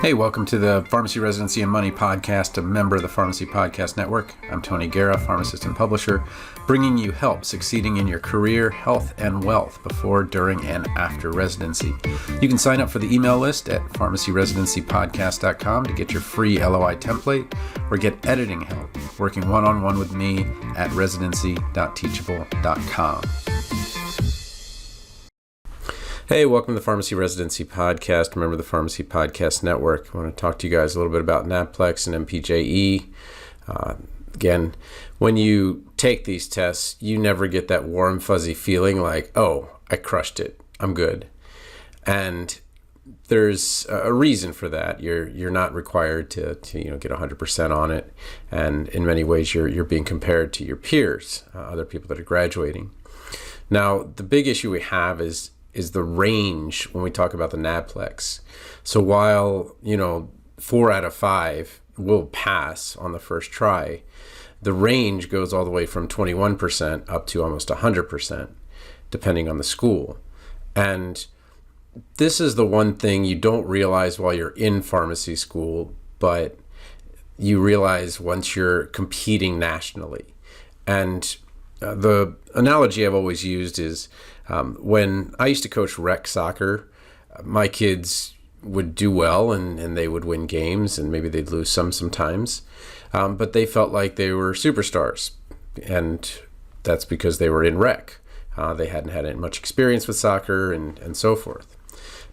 Hey, welcome to the Pharmacy Residency and Money podcast, a member of the Pharmacy Podcast Network. I'm Tony Guerra, pharmacist and publisher, bringing you help succeeding in your career, health, and wealth before, during, and after residency. You can sign up for the email list at pharmacyresidencypodcast.com to get your free LOI template or get editing help working one-on-one with me at residency.teachable.com. Hey, welcome to the Pharmacy Residency Podcast, member of the Pharmacy Podcast Network. I want to talk to you guys a little bit about NAPLEX and MPJE. Again, when you take these tests, you never get that warm, fuzzy feeling like, oh, I crushed it, I'm good. And there's a reason for that. You're not required to get 100% on it. And in many ways, you're being compared to your peers, other people that are graduating. Now, the big issue we have is the range when we talk about the NAPLEX. So while, 4 out of 5 will pass on the first try, the range goes all the way from 21% up to almost 100%, depending on the school. And this is the one thing you don't realize while you're in pharmacy school, but you realize once you're competing nationally. And the analogy I've always used is when I used to coach rec soccer, my kids would do well and they would win games, and maybe they'd lose sometimes, but they felt like they were superstars, and that's because they were in rec. They hadn't had much experience with soccer and so forth.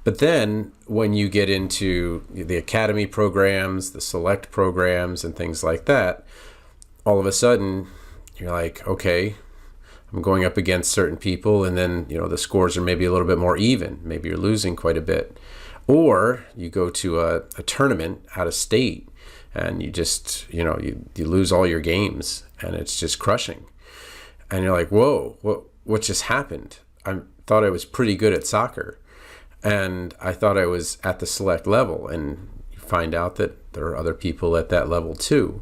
But then when you get into the academy programs, the select programs, and things like that, all of a sudden you're like, okay, I'm going up against certain people, and then the scores are maybe a little bit more even. Maybe you're losing quite a bit. Or you go to a tournament out of state, and you just you lose all your games, and it's just crushing. And you're like, whoa, what just happened? I thought I was pretty good at soccer, and I thought I was at the select level, and you find out that there are other people at that level too.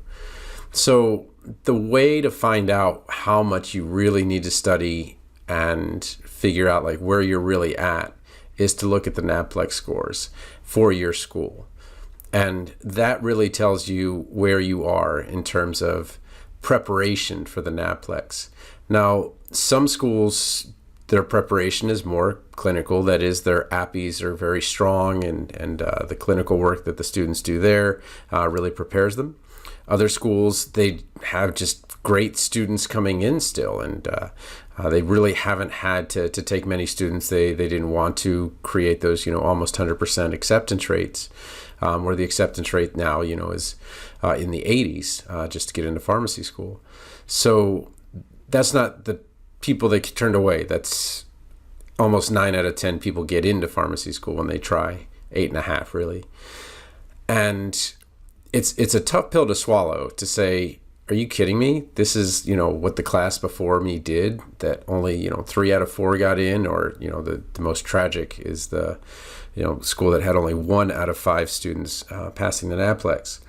So the way to find out how much you really need to study and figure out like where you're really at is to look at the NAPLEX scores for your school. And that really tells you where you are in terms of preparation for the NAPLEX. Now, some schools, their preparation is more clinical. That is, their APPEs are very strong, and the clinical work that the students do there really prepares them. Other schools, they have just great students coming in still, and they really haven't had to take many students. They didn't want to create those, almost 100% acceptance rates, where the acceptance rate now, is in the 80s just to get into pharmacy school. So that's not the people that get turned away. That's almost 9 out of 10 people get into pharmacy school when they try, 8.5 really. And it's a tough pill to swallow to say, are you kidding me? This is, what the class before me did, that only, 3 out of 4 got in, or, the most tragic is the, school that had only 1 out of 5 students passing the NAPLEX.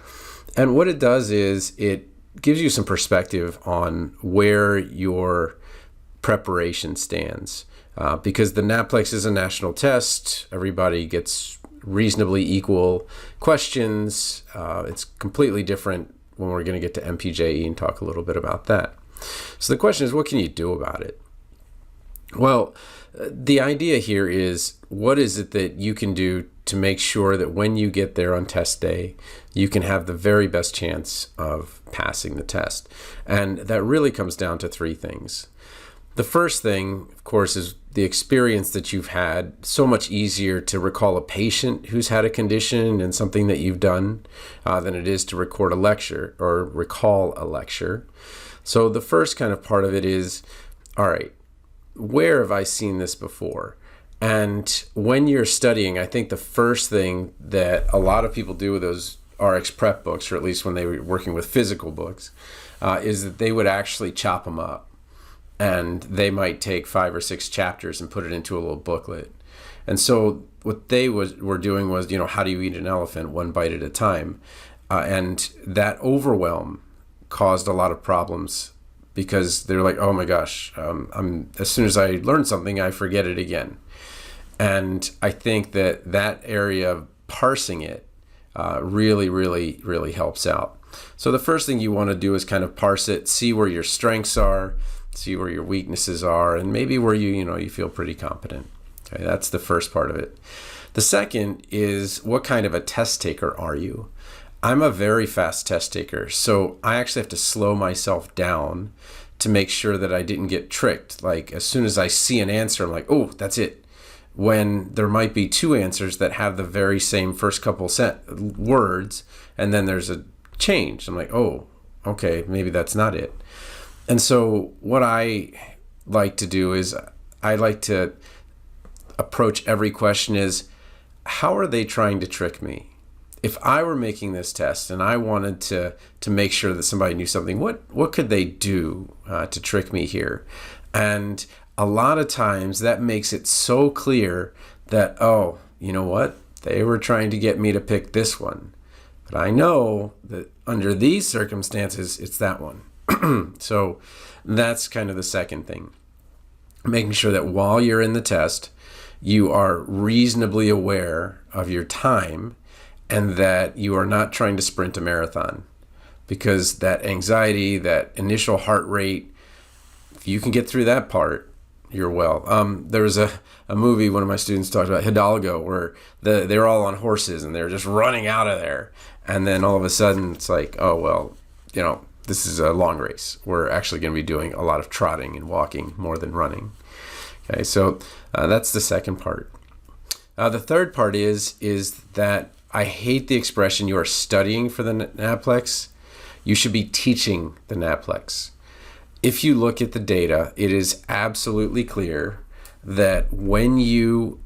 And what it does is it gives you some perspective on where your preparation stands. Because the NAPLEX is a national test, everybody gets reasonably equal questions. It's completely different when we're going to get to MPJE and talk a little bit about that. So the question is, what can you do about it? Well, the idea here is, what is it that you can do to make sure that when you get there on test day, you can have the very best chance of passing the test? And that really comes down to 3 things. The first thing, of course, is the experience that you've had. So much easier to recall a patient who's had a condition and something that you've done than it is to record a lecture or recall a lecture. So the first kind of part of it is, all right, where have I seen this before? And when you're studying, I think the first thing that a lot of people do with those RX prep books, or at least when they were working with physical books, is that they would actually chop them up. And they might take 5 or 6 chapters and put it into a little booklet. And so what they were doing was, how do you eat an elephant, 1 bite at a time? And that overwhelm caused a lot of problems, because they're like, oh my gosh, as soon as I learn something, I forget it again. And I think that area of parsing it really helps out. So the first thing you want to do is kind of parse it, see where your strengths are, see where your weaknesses are, and maybe where you feel pretty competent. Okay, that's the first part of it. The second is, what kind of a test taker are you? I'm a very fast test taker, so I actually have to slow myself down to make sure that I didn't get tricked. Like, as soon as I see an answer, I'm like, oh, that's it. When there might be two answers that have the very same first couple words, and then there's a change. I'm like, oh, okay, maybe that's not it. And so what I like to do is I like to approach every question is, how are they trying to trick me? If I were making this test and I wanted to make sure that somebody knew something, what could they do to trick me here? And a lot of times that makes it so clear that, oh, you know what? They were trying to get me to pick this one. But I know that under these circumstances, it's that one. So that's kind of the second thing. Making sure that while you're in the test, you are reasonably aware of your time and that you are not trying to sprint a marathon. Because that anxiety, that initial heart rate, if you can get through that part, you're well. There was a movie one of my students talked about, Hidalgo, where they were all on horses and they were just running out of there. And then all of a sudden it's like, oh, well, this is a long race. We're actually going to be doing a lot of trotting and walking more than running. Okay, so that's the second part. The third part is that I hate the expression you are studying for the NAPLEX. You should be teaching the NAPLEX. If you look at the data, it is absolutely clear that when you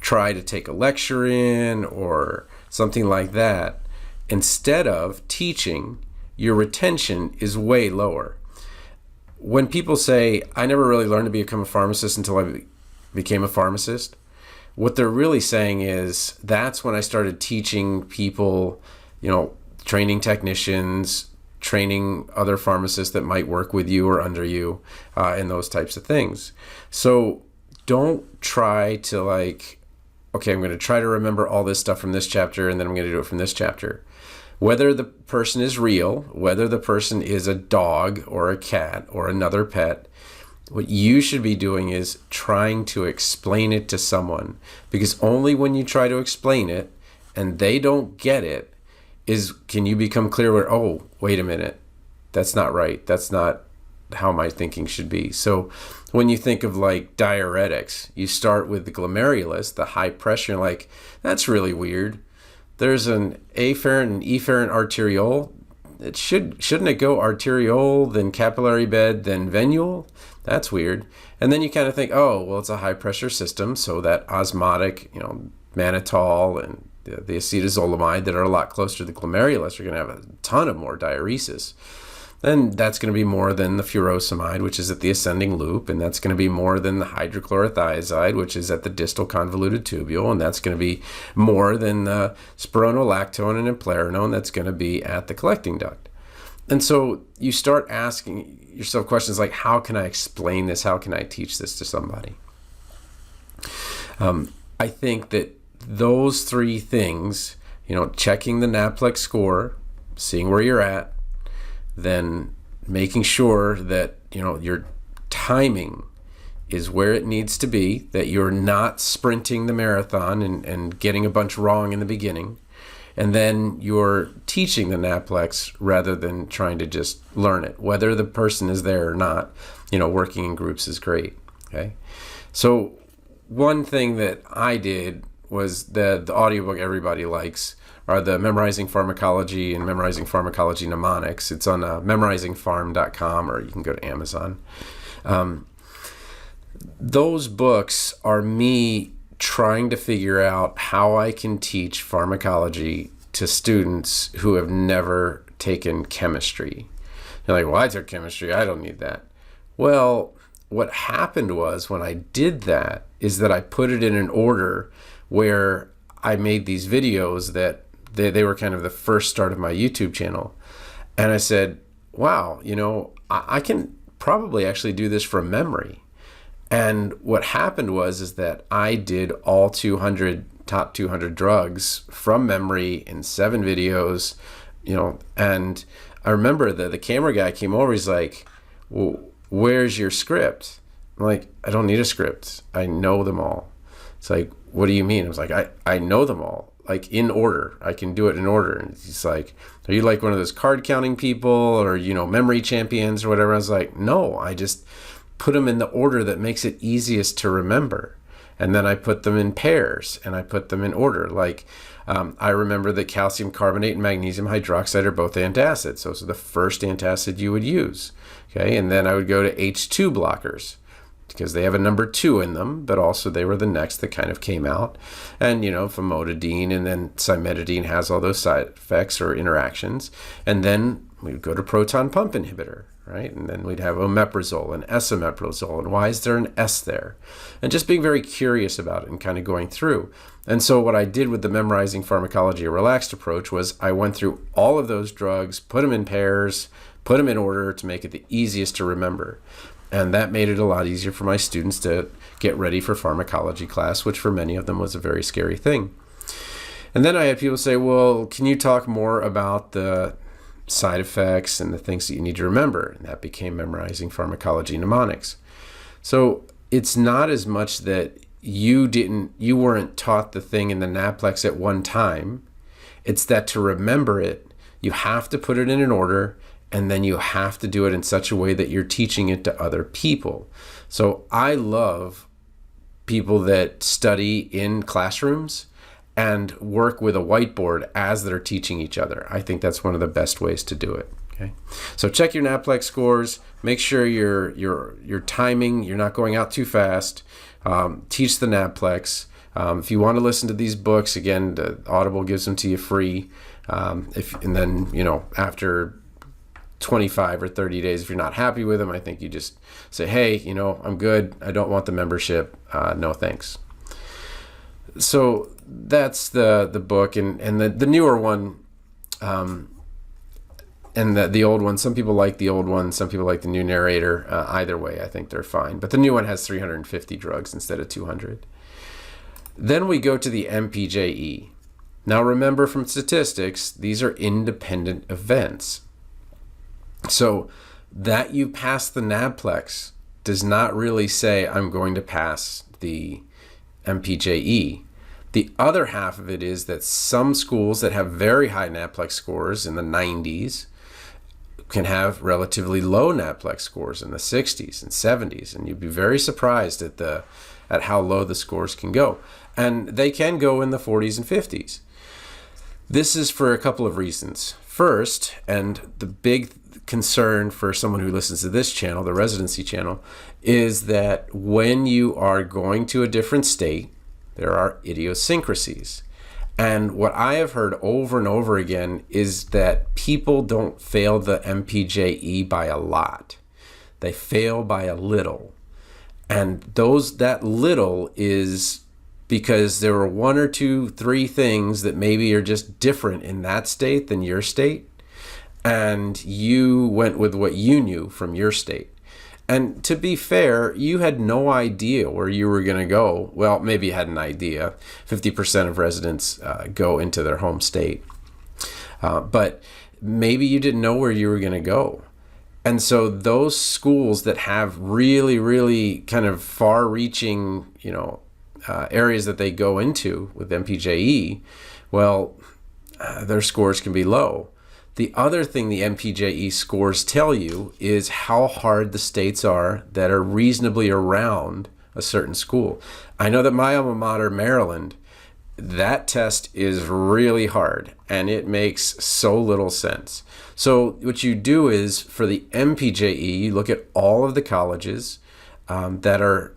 try to take a lecture in or something like that, instead of teaching, your retention is way lower. When people say, I never really learned to become a pharmacist until I became a pharmacist, what they're really saying is that's when I started teaching people, training technicians, training other pharmacists that might work with you or under you, and those types of things. So don't try to okay, I'm going to try to remember all this stuff from this chapter and then I'm going to do it from this chapter. Whether the person is real, whether the person is a dog or a cat or another pet, what you should be doing is trying to explain it to someone, because only when you try to explain it and they don't get it can you become clear where, oh, wait a minute, that's not right. That's not how my thinking should be. So when you think of diuretics, you start with the glomerulus, the high pressure, you're like, that's really weird. There's an afferent and efferent arteriole. Shouldn't it go arteriole, then capillary bed, then venule? That's weird. And then you kind of think, oh, well, it's a high pressure system, so that osmotic, mannitol and the acetazolamide that are a lot closer to the glomerulus are going to have a ton of more diuresis. Then that's going to be more than the furosemide, which is at the ascending loop, and that's going to be more than the hydrochlorothiazide, which is at the distal convoluted tubule, and that's going to be more than the spironolactone and eplerenone that's going to be at the collecting duct. And so you start asking yourself questions like, how can I explain this? How can I teach this to somebody? I think that those three things, checking the NAPLEX score, seeing where you're at, then making sure that your timing is where it needs to be, that you're not sprinting the marathon and getting a bunch wrong in the beginning, and then you're teaching the NAPLEX rather than trying to just learn it. Whether the person is there or not, working in groups is great. Okay, so one thing that I did was the audiobook everybody likes are the Memorizing Pharmacology and Memorizing Pharmacology Mnemonics. It's on memorizingpharm.com, or you can go to Amazon. Those books are me trying to figure out how I can teach pharmacology to students who have never taken chemistry. You're like, well, I took chemistry. I don't need that. Well, what happened was when I did that is that I put it in an order where I made these videos that they were kind of the first start of my YouTube channel. And I said, wow, I can probably actually do this from memory. And what happened is that I did all 200 top 200 drugs from memory in 7 videos, and I remember the camera guy came over. He's like, well, where's your script? I'm like, I don't need a script. I know them all. It's like, what do you mean? I was like, I know them all, like in order. I can do it in order. And he's like, are you like one of those card counting people or, memory champions or whatever? I was like, no, I just put them in the order that makes it easiest to remember. And then I put them in pairs and I put them in order. Like, I remember that calcium carbonate and magnesium hydroxide are both antacids. Those are the first antacid you would use. Okay. And then I would go to H2 blockers because they have a number 2 in them, but also they were the next that kind of came out. And, famotidine, and then cimetidine has all those side effects or interactions. And then we would go to proton pump inhibitor, right? And then we'd have omeprazole and esomeprazole. And why is there an S there? And just being very curious about it and kind of going through. And so what I did with the memorizing pharmacology, a relaxed approach, was I went through all of those drugs, put them in pairs, put them in order to make it the easiest to remember. And that made it a lot easier for my students to get ready for pharmacology class, which for many of them was a very scary thing. And then I had people say, well, can you talk more about the side effects and the things that you need to remember? And that became memorizing pharmacology mnemonics. So it's not as much that you weren't taught the thing in the NAPLEX at one time. It's that to remember it, you have to put it in an order, and then you have to do it in such a way that you're teaching it to other people. So I love people that study in classrooms and work with a whiteboard as they're teaching each other. I think that's one of the best ways to do it. Okay, so check your NAPLEX scores. Make sure your timing, you're not going out too fast. Teach the NAPLEX. If you want to listen to these books, again, the Audible gives them to you free. And then after 25 or 30 days, if you're not happy with them, I think you just say, hey, I'm good. I don't want the membership. No thanks. So that's the book, and the newer one, and the old one. Some people like the old one. Some people like the new narrator. Either way, I think they're fine. But the new one has 350 drugs instead of 200. Then we go to the MPJE. Now remember, from statistics, these are independent events. So that you pass the NAPLEX does not really say I'm going to pass the MPJE. The other half of it is that some schools that have very high NAPLEX scores in the 90s can have relatively low NAPLEX scores in the 60s and 70s, and you'd be very surprised at how low the scores can go. And they can go in the 40s and 50s. This is for a couple of reasons. First, and the big concern for someone who listens to this channel, the residency channel, is that when you are going to a different state, there are idiosyncrasies. And what I have heard over and over again is that people don't fail the MPJE by a lot. They fail by a little. And that little is because there were 1 or 2, 3 things that maybe are just different in that state than your state. And you went with what you knew from your state. And to be fair, you had no idea where you were going to go. Well, maybe you had an idea. 50% of residents go into their home state. But maybe you didn't know where you were going to go. And so those schools that have really, really kind of far-reaching, areas that they go into with MPJE, well, their scores can be low. The other thing the MPJE scores tell you is how hard the states are that are reasonably around a certain school. I know that my alma mater, Maryland, that test is really hard and it makes so little sense. So what you do is, for the MPJE, you look at all of the colleges that are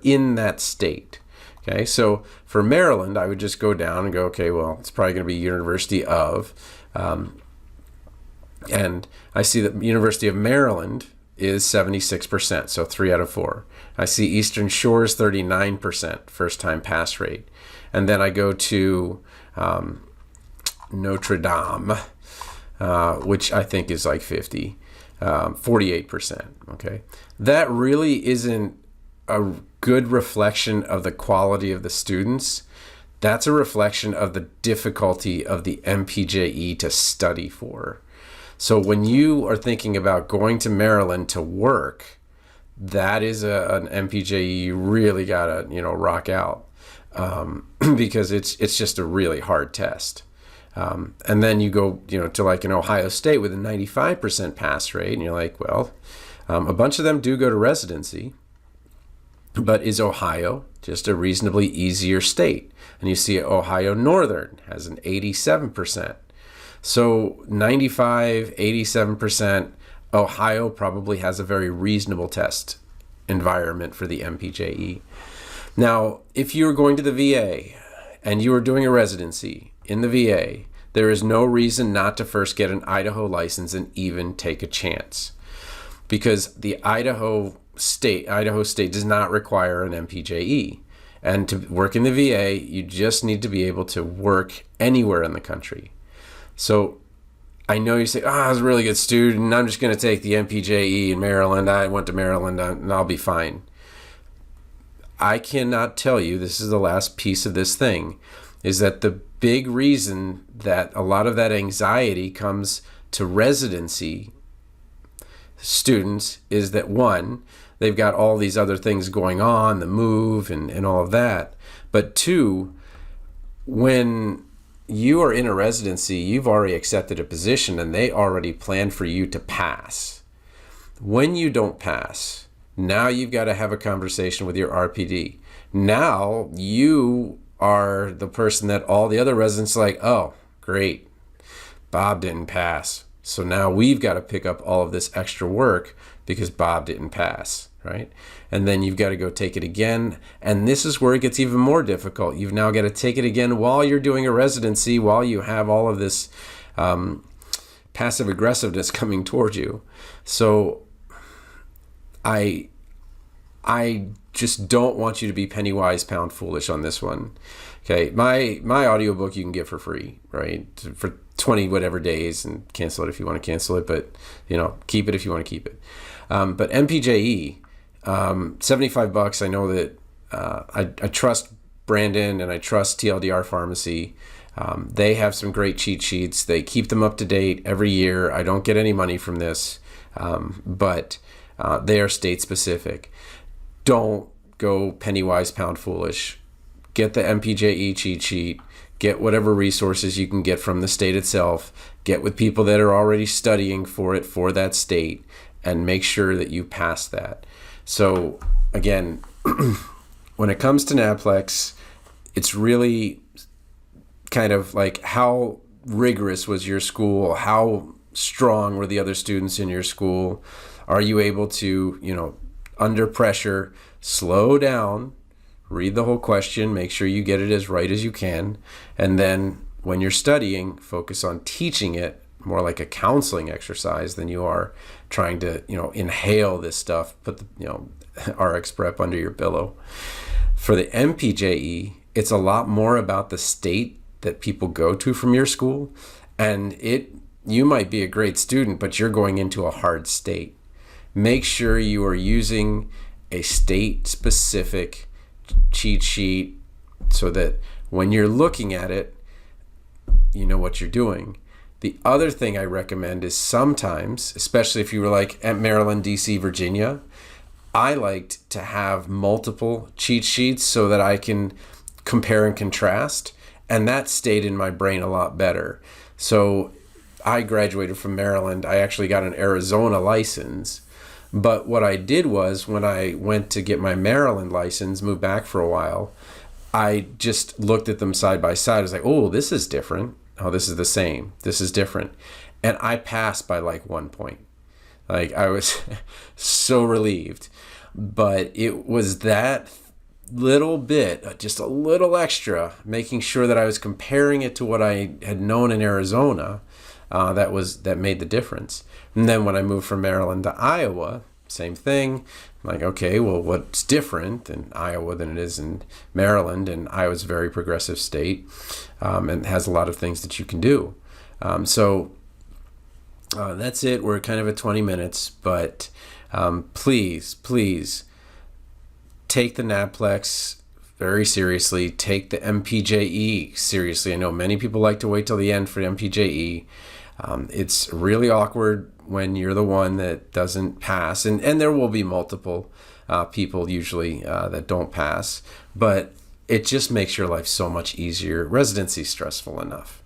in that state. Okay, so for Maryland, I would just go down and go, okay, well, it's probably going to be University of, and I see that University of Maryland is 76%, so 3 out of 4. I see Eastern Shore's 39% first-time pass rate. And then I go to Notre Dame, which I think is like 48%, okay? That really isn't a good reflection of the quality of the students. That's a reflection of the difficulty of the MPJE to study for. So when you are thinking about going to Maryland to work, that is an MPJE you really gotta rock out, because it's just a really hard test. And then you go to like an Ohio State with a 95% pass rate, and you're like, well, a bunch of them do go to residency, but is Ohio just a reasonably easier state? And you see Ohio Northern has an 87%. So 95, 87%, Ohio probably has a very reasonable test environment for the MPJE. Now, if you're going to the VA and you are doing a residency in the VA, there is no reason not to first get an Idaho license and even take a chance. Because the Idaho State does not require an MPJE. And to work in the VA, you just need to be able to work anywhere in the country. So I know you say, I was a really good student, I'm just going to take the MPJE in Maryland. I went to Maryland and I'll be fine. I cannot tell you, this is the last piece of this thing, is that the big reason that a lot of that anxiety comes to residency students is that, one, they've got all these other things going on, the move and all of that. But two, when you are in a residency, you've already accepted a position and they already planned for you to pass. When you don't pass, now you've got to have a conversation with your RPD. Now you are the person that all the other residents are like, oh, great, Bob didn't pass. So now we've got to pick up all of this extra work because Bob didn't pass, right? And then you've got to go take it again. And this is where it gets even more difficult. You've now got to take it again while you're doing a residency, while you have all of this passive aggressiveness coming towards you. So I just don't want you to be penny wise, pound foolish on this one. Okay, my audiobook you can get for free, right? For 20 whatever days, and cancel it if you want to cancel it, but keep it if you want to keep it. But MPJE, $75. I know that I trust Brandon and I trust TLDR Pharmacy. They have some great cheat sheets. They keep them up to date every year. I don't get any money from this, but they are state specific. Don't go penny wise, pound foolish. Get the MPJE cheat sheet. Get whatever resources you can get from the state itself. Get with people that are already studying for it for that state, and make sure that you pass that. So again, when it comes to NAPLEX, it's really kind of like, how rigorous was your school? How strong were the other students in your school? Are you able to, under pressure, slow down, read the whole question, make sure you get it as right as you can, and then when you're studying, focus on teaching it more like a counseling exercise than you are trying to, inhale this stuff, put the, RX prep under your pillow. For the MPJE, it's a lot more about the state that people go to from your school, and you might be a great student, but you're going into a hard state. Make sure you are using a state-specific cheat sheet so that when you're looking at it, you know what you're doing. The other thing I recommend is sometimes, especially if you were like at Maryland, DC, Virginia, I liked to have multiple cheat sheets so that I can compare and contrast, and that stayed in my brain a lot better. So I graduated from Maryland. I actually got an Arizona license. But what I did was, when I went to get my Maryland license, moved back for a while, I just looked at them side by side. I was like, oh, this is different. Oh, this is the same. This is different. And I passed by like 1 point. Like, I was so relieved. But it was that little bit, just a little extra, making sure that I was comparing it to what I had known in Arizona, that made the difference. And then when I moved from Maryland to Iowa, same thing. I'm like, okay, well, what's different in Iowa than it is in Maryland? And Iowa's a very progressive state, and has a lot of things that you can do. So that's it. We're kind of at 20 minutes, but please take the NAPLEX very seriously. Take the MPJE seriously. I know many people like to wait till the end for MPJE. It's really awkward when you're the one that doesn't pass, and there will be multiple people usually that don't pass, but it just makes your life so much easier. Residency is stressful enough.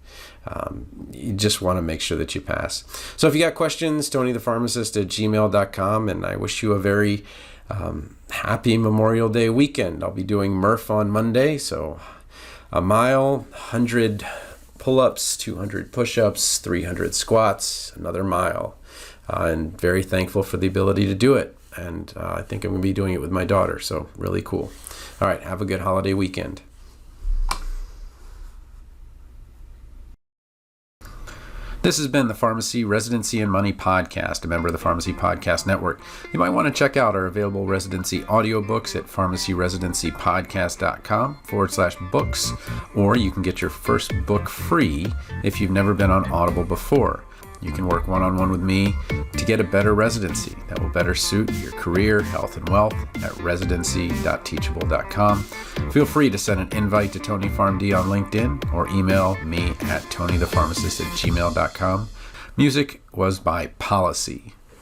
You just want to make sure that you pass. So if you got questions, TonyThePharmacist@gmail.com, and I wish you a very happy Memorial Day weekend. I'll be doing Murph on Monday, so a mile, 100 pull-ups, 200 push-ups, 300 squats, another mile, and very thankful for the ability to do it. And I think I'm going to be doing it with my daughter, so really cool. All right, have a good holiday weekend. This has been the Pharmacy Residency and Money Podcast, a member of the Pharmacy Podcast Network. You might want to check out our available residency audiobooks at pharmacyresidencypodcast.com/books, or you can get your first book free if you've never been on Audible before. You can work one-on-one with me to get a better residency that will better suit your career, health, and wealth at residency.teachable.com. Feel free to send an invite to Tony PharmD on LinkedIn or email me at tonythepharmacist@gmail.com. Music was by Policy.